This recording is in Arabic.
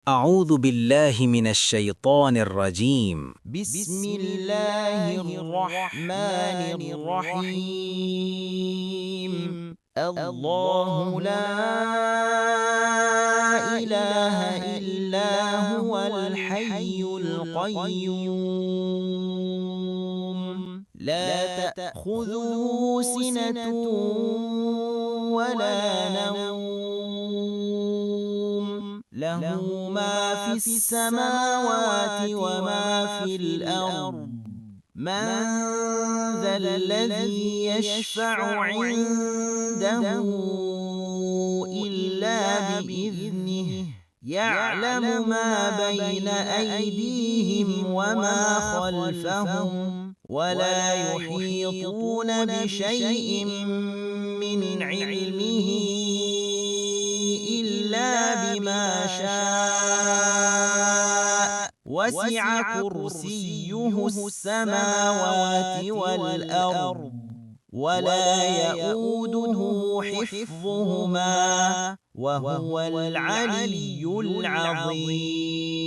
أعوذ بالله من الشيطان الرجيم. بسم الله الرحمن الرحيم. الله لا إله إلا هو الحي القيوم لا تأخذه سنة ولا نوم له ما في السماوات وما في الأرض من ذا الذي يشفع عنده إلا بإذنه يعلم ما بين أيديهم وما خلفهم ولا يحيطون بشيء من علمه إلا بما شاء وسع كرسيه السماوات والأرض ولا يؤوده حفظهما وهو العلي العظيم.